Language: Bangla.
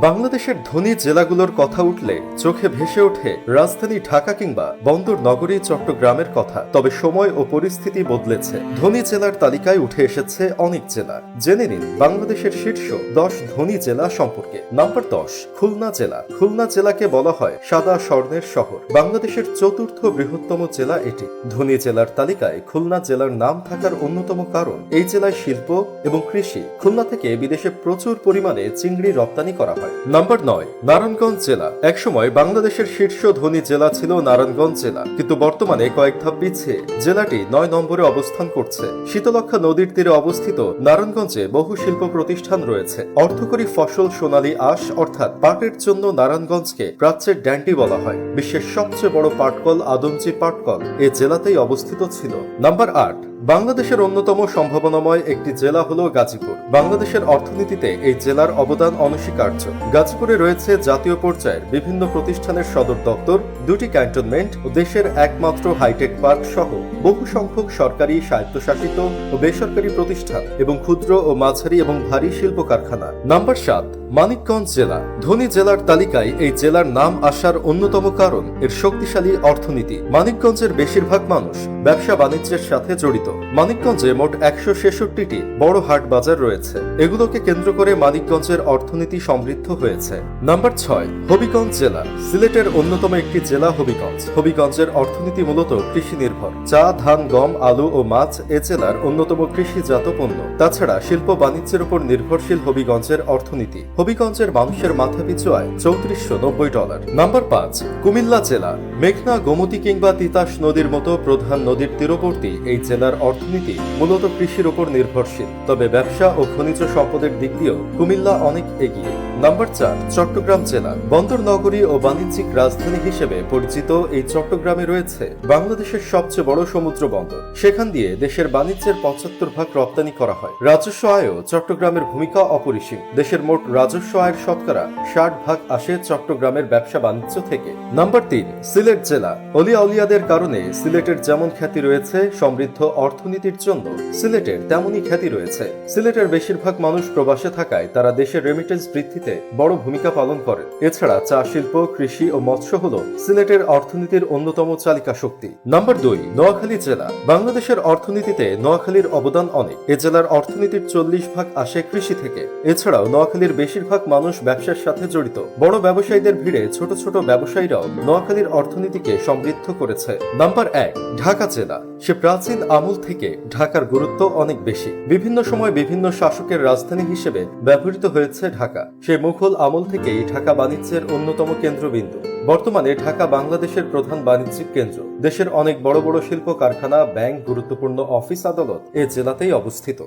বাংলাদেশের ধনী জেলাগুলোর কথা উঠলে চোখে ভেসে ওঠে রাজধানী ঢাকা কিংবা বন্দর নগরী চট্টগ্রামের কথা। তবে সময় ও পরিস্থিতি বদলেছে, ধনী জেলার তালিকায় উঠে এসেছে অনেক জেলা। জেনে নিন বাংলাদেশের শীর্ষ 10 ধনী জেলা সম্পর্কে। নাম্বার 10, খুলনা জেলা। খুলনা জেলাকে বলা হয় সাদা স্বর্ণের শহর। বাংলাদেশের চতুর্থ বৃহত্তম জেলা এটি। ধনী জেলার তালিকায় খুলনা জেলার নাম থাকার অন্যতম কারণ এই জেলায় শিল্প এবং কৃষি। খুলনা থেকে বিদেশে প্রচুর পরিমাণে চিংড়ি রপ্তানি করা হয়। নাম্বার 9, নারায়ণগঞ্জ জেলা। একসময় বাংলাদেশের শীর্ষ ধনী জেলা ছিল নারায়ণগঞ্জ জেলা, কিন্তু বর্তমানে কয়েক ধাপ পিছিয়ে জেলাটি 9 নম্বরে অবস্থান করছে। শীতলক্ষ্যা নদীর তীরে অবস্থিত নারায়ণগঞ্জে বহু শিল্প প্রতিষ্ঠান রয়েছে। অর্থকরী ফসল সোনালী আঁশ অর্থাৎ পাটের জন্য নারায়ণগঞ্জকে প্রাচ্যের ড্যান্ডি বলা হয়। বিশ্বের সবচেয়ে বড় পাটকল আদমজি পাটকল এ জেলাতেই অবস্থিত ছিল। নাম্বার 8, বাংলাদেশের অন্যতম সম্ভাবনাময় একটি জেলা হলো গাজীপুর। বাংলাদেশের অর্থনীতিতে এই জেলার অবদান অনস্বীকার্য। গাজীপুরে রয়েছে জাতীয় পর্যায়ের বিভিন্ন প্রতিষ্ঠানের সদর দপ্তর, 2টি ক্যান্টনমেন্ট ও দেশের একমাত্র হাইটেক পার্ক সহ বহু সংখ্যক সরকারি, স্বায়ত্তশাসিত ও বেসরকারি প্রতিষ্ঠান এবং ক্ষুদ্র ও মাঝারি এবং ভারী শিল্প কারখানা। নাম্বার 7, মানিকগঞ্জ জেলা। ধনী জেলার তালিকায় এই জেলার নাম আসার অন্যতম কারণ এর শক্তিশালী অর্থনীতি। মানিকগঞ্জের বেশিরভাগ মানুষ ব্যবসা বাণিজ্যের সাথে জড়িত। মানিকগঞ্জে মোট 166টি বড় হাট বাজার রয়েছে। এগুলোকে কেন্দ্র করে মানিকগঞ্জের অর্থনীতি সমৃদ্ধ হয়েছে। নাম্বার 6, হবিগঞ্জ জেলা। সিলেটের অন্যতম একটি জেলা হবিগঞ্জ। হবিগঞ্জের অর্থনীতি মূলত কৃষি নির্ভর। চা, ধান, গম, আলু ও মাছ এ জেলার অন্যতম কৃষিজাত পণ্য। তাছাড়া শিল্প বাণিজ্যের উপর নির্ভরশীল হবিগঞ্জের অর্থনীতি। হবিগঞ্জের মানুষের মাথাপিছু আয় $3490। নাম্বার 5, কুমিল্লা জেলা। মেঘনা, গোমতী কিংবা তিতাস নদীর মতো প্রধান নদীর তীরবর্তী এই জেলার অর্থনীতি মূলত কৃষির উপর নির্ভরশীল। তবে ব্যবসা ও খনিজ সম্পদের দিক দিয়েও কুমিল্লা অনেক এগিয়ে। নাম্বার 4, চট্টগ্রাম জেলা। বন্দর নগরী ও বাণিজ্যিক রাজধানী হিসেবে পরিচিত এই চট্টগ্রামে রয়েছে বাংলাদেশের সবচেয়ে বড় সমুদ্র বন্দর। সেখান দিয়ে দেশের বাণিজ্যের 75% রপ্তানি করা হয়। রাজস্ব আয়েও চট্টগ্রামের ভূমিকা অপরিসীম। দেশের মোট রাজস্ব আয়ের শতকরা 60% আসে চট্টগ্রামের ব্যবসা বাণিজ্য থেকে। নাম্বার 3, সিলেট জেলা। অলিয়া উলিয়াদের কারণে সিলেটের যেমন খ্যাতি রয়েছে, সমৃদ্ধ অর্থনীতির জন্য সিলেটের তেমনই খ্যাতি রয়েছে। সিলেটের বেশিরভাগ মানুষ প্রবাসে থাকায় তারা দেশের রেমিটেন্স বৃদ্ধিতে বড় ভূমিকা পালন করেন। এছাড়া চা শিল্প, কৃষি ও মৎস্য হল সিলেটের অর্থনীতির অন্যতম চালিকা শক্তি। নাম্বার 2, নোয়াখালী জেলা। বাংলাদেশের অর্থনীতিতে নোয়াখালীর অবদান অনেক। এ জেলার অর্থনীতির 40% আসে কৃষি থেকে। এছাড়াও নোয়াখালীর বেশিরভাগ মানুষ ব্যবসার সাথে জড়িত। বড় ব্যবসায়ীদের ভিড়ে ছোট ছোট ব্যবসায়ীরাও নোয়াখালীর অর্থনীতিকে সমৃদ্ধ করেছে। নাম্বার 1, ঢাকা জেলা। সে প্রাচীন আমল থেকে ঢাকার গুরুত্ব অনেক বেশি। বিভিন্ন সময় বিভিন্ন শাসকের রাজধানী হিসেবে ব্যবহৃত হয়েছে ঢাকা। সেই মুঘল আমল থেকেই ঢাকা বাণিজ্যের অন্যতম কেন্দ্রবিন্দু। বর্তমানে ঢাকা বাংলাদেশের প্রধান বাণিজ্যিক কেন্দ্র। দেশের অনেক বড় বড় শিল্প কারখানা, ব্যাংক, গুরুত্বপূর্ণ অফিস আদালত এ জেলাতেই অবস্থিত।